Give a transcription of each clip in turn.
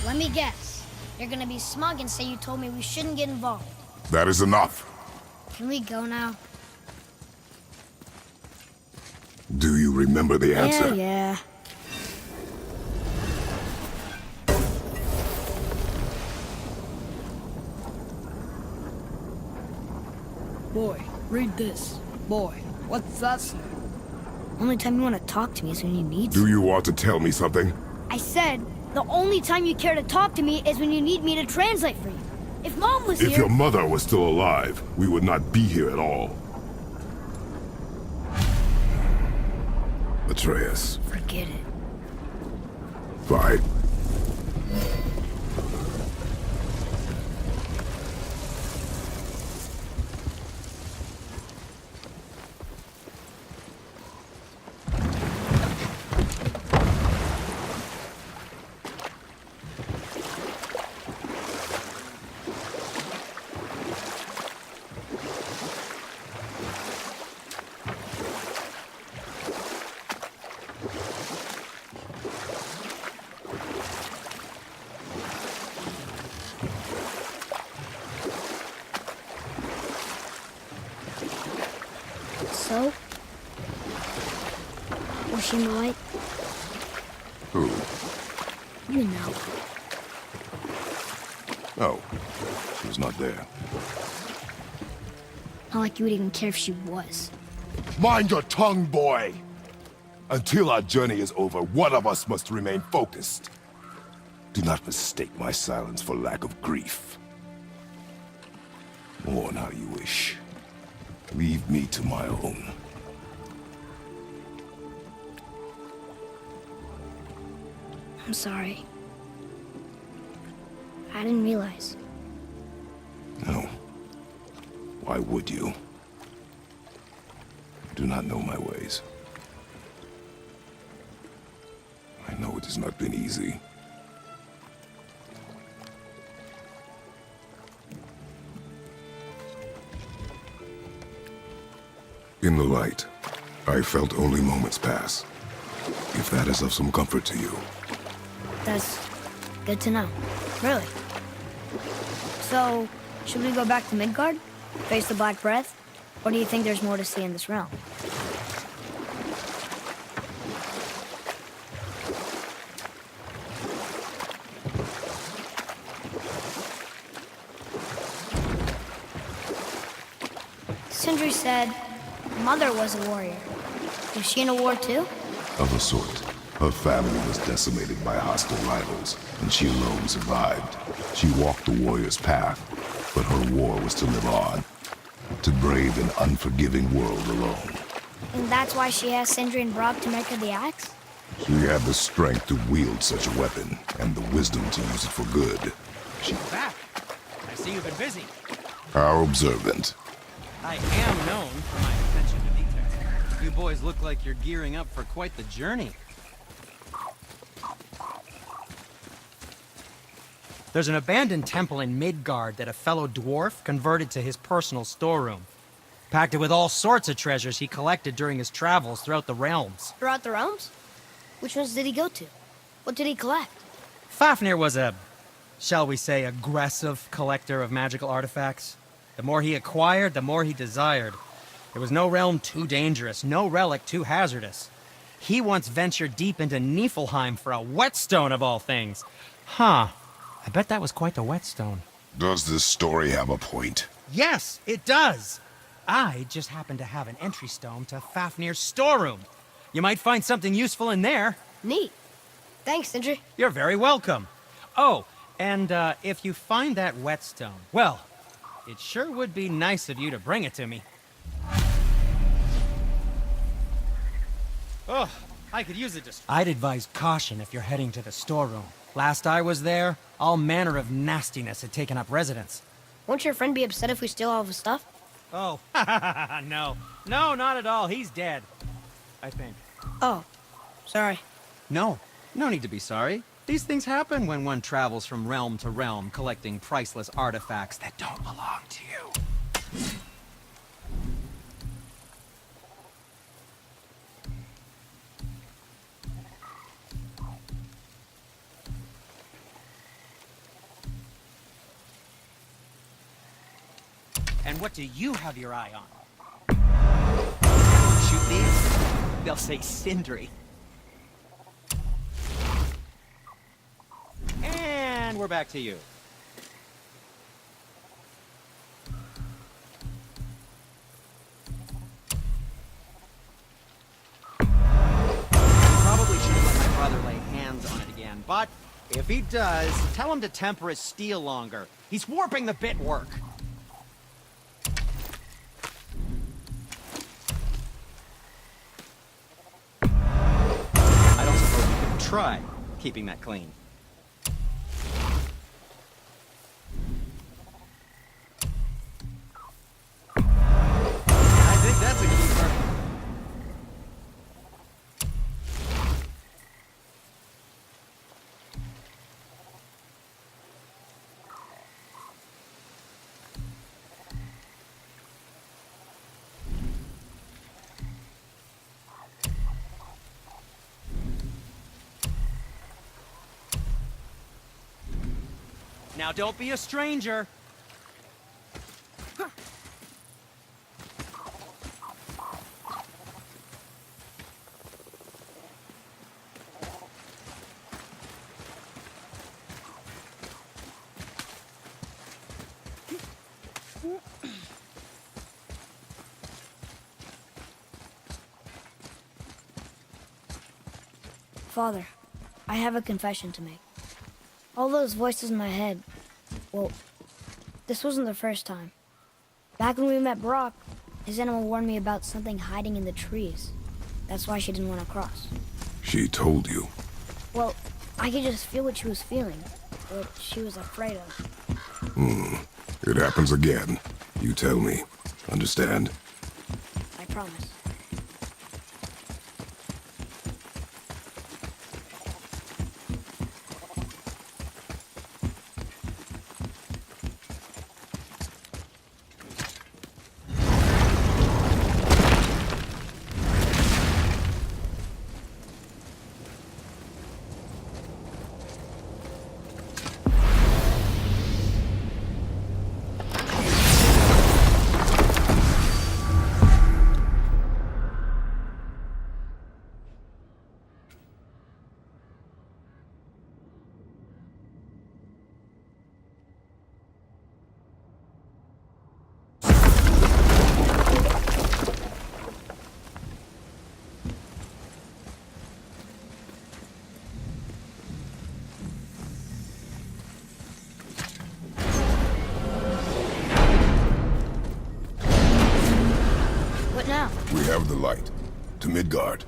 Let me guess. You're gonna be smug and say you told me we shouldn't get involved. That is enough. Can we go now? Do you remember the answer? Yeah. Boy, read this. Boy, what's that say? Only time you want to talk to me is when you need Do you want to tell me something? I said, the only time you care to talk to me is when you need me to translate for you. If Mom was If here... your mother was still alive, we would not be here at all. Atreus. Forget it. Fine. So? Was she in the light? Who? You know. Oh. She was not there. Not like you would even care if she was. Mind your tongue, boy! Until our journey is over, one of us must remain focused. Do not mistake my silence for lack of grief. Mourn how you wish. Leave me to my own. I'm sorry. I didn't realize. No. Why would you? You do not know my ways. I know it has not been easy. In the light, I felt only moments pass. If that is of some comfort to you. That's good to know. Really. So, should we go back to Midgard? Face the Black Breath? Or do you think there's more to see in this realm? Sindri said Mother was a warrior. Was she in a war too? Of a sort. Her family was decimated by hostile rivals, and she alone survived. She walked the warrior's path, but her war was to live on. To brave an unforgiving world alone. And that's why she asked Sindri and Brock to make her the axe? She had the strength to wield such a weapon, and the wisdom to use it for good. She's back. I see you've been busy. How observant. I am known for my attention to detail. You boys look like you're gearing up for quite the journey. There's an abandoned temple in Midgard that a fellow dwarf converted to his personal storeroom. Packed it with all sorts of treasures he collected during his travels throughout the realms. Throughout the realms? Which ones did he go to? What did he collect? Fafnir was a, shall we say, aggressive collector of magical artifacts. The more he acquired, the more he desired. There was no realm too dangerous, no relic too hazardous. He once ventured deep into Niflheim for a whetstone of all things. Huh. I bet that was quite the whetstone. Does this story have a point? Yes, it does. I just happen to have an entry stone to Fafnir's storeroom. You might find something useful in there. Neat. Thanks, Sindri. You're very welcome. Oh, and if you find that whetstone, well, it sure would be nice of you to bring it to me. Oh, I could use it to... I'd advise caution if you're heading to the storeroom. Last I was there, all manner of nastiness had taken up residence. Won't your friend be upset if we steal all of his stuff? Oh, no. No, not at all. He's dead. I think. Oh, sorry. No need to be sorry. These things happen when one travels from realm to realm, collecting priceless artifacts that don't belong to you. And what do you have your eye on? Shoot these? They'll say Sindri. And we're back to you. Probably shouldn't let my brother lay hands on it again, but if he does, tell him to temper his steel longer. He's warping the bit work. I don't suppose you could try keeping that clean. I think that's a keeper. Now don't be a stranger. Father, I have a confession to make. All those voices in my head, well, this wasn't the first time. Back when we met Brock, his animal warned me about something hiding in the trees. That's why she didn't want to cross. She told you. Well, I could just feel what she was feeling, what she was afraid of. It happens again. You tell me. Understand? I promise. What now? We have the light. To Midgard.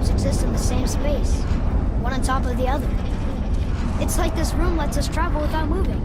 Exist in the same space, one on top of the other. It's like this room lets us travel without moving.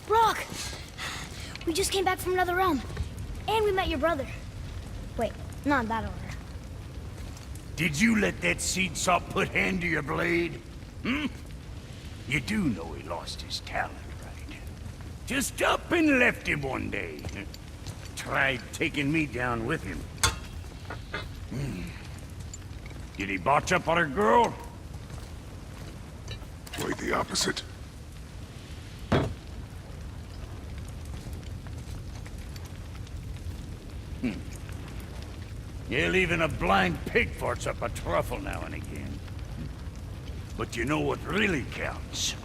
Brock! We just came back from another realm. And we met your brother. Wait, not in that order. Did you let that seed sop put hand to your blade? Hmm? You do know he lost his talent, right? Just up and left him one day. Tried taking me down with him. Did he botch up on a girl? Quite the opposite. Yeah, even a blind pig farts up a truffle now and again. But you know what really counts?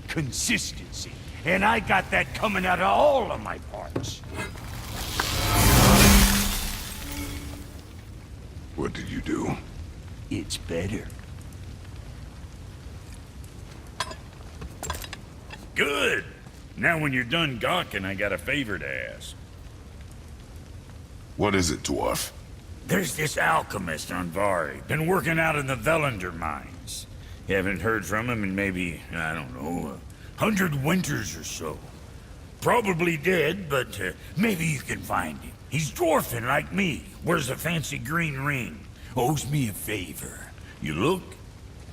Consistency. And I got that coming out of all of my parts. What did you do? It's better. Good! Now when you're done gawking, I got a favor to ask. What is it, dwarf? There's this alchemist on Vari, been working out in the Velander mines. Haven't heard from him in maybe, I don't know, 100 winters or so. Probably dead, but maybe you can find him. He's dwarfing like me, wears a fancy green ring, owes me a favor. You look?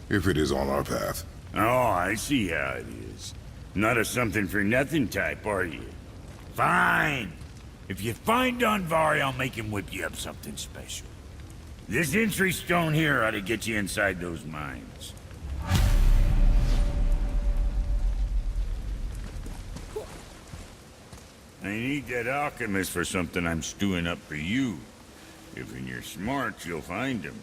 If it is on our path. Oh, I see how it is. Not a something-for-nothing type, are you? Fine. If you find Donvari, I'll make him whip you up something special. This entry stone here ought to get you inside those mines. I need that alchemist for something I'm stewing up for you. If you're smart, you'll find him.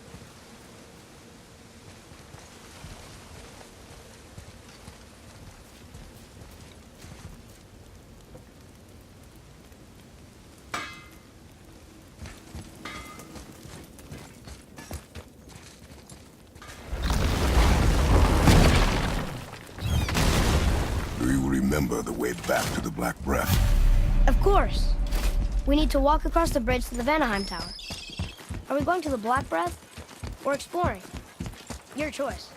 Do you remember the way back to the Black Breath? Of course. We need to walk across the bridge to the Vanaheim Tower. Are we going to the Black Breath or exploring? Your choice.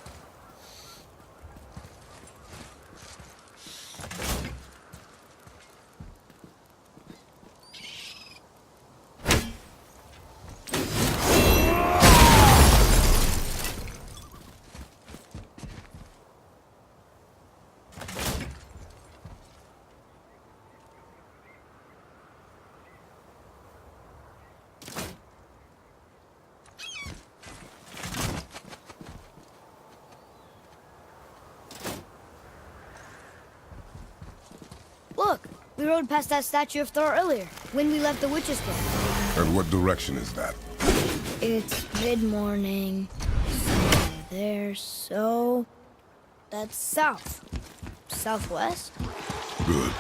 Look, we rode past that statue of Thor earlier, when we left the Witch's Cave. And what direction is that? It's mid-morning. There, so... That's south. Southwest? Good.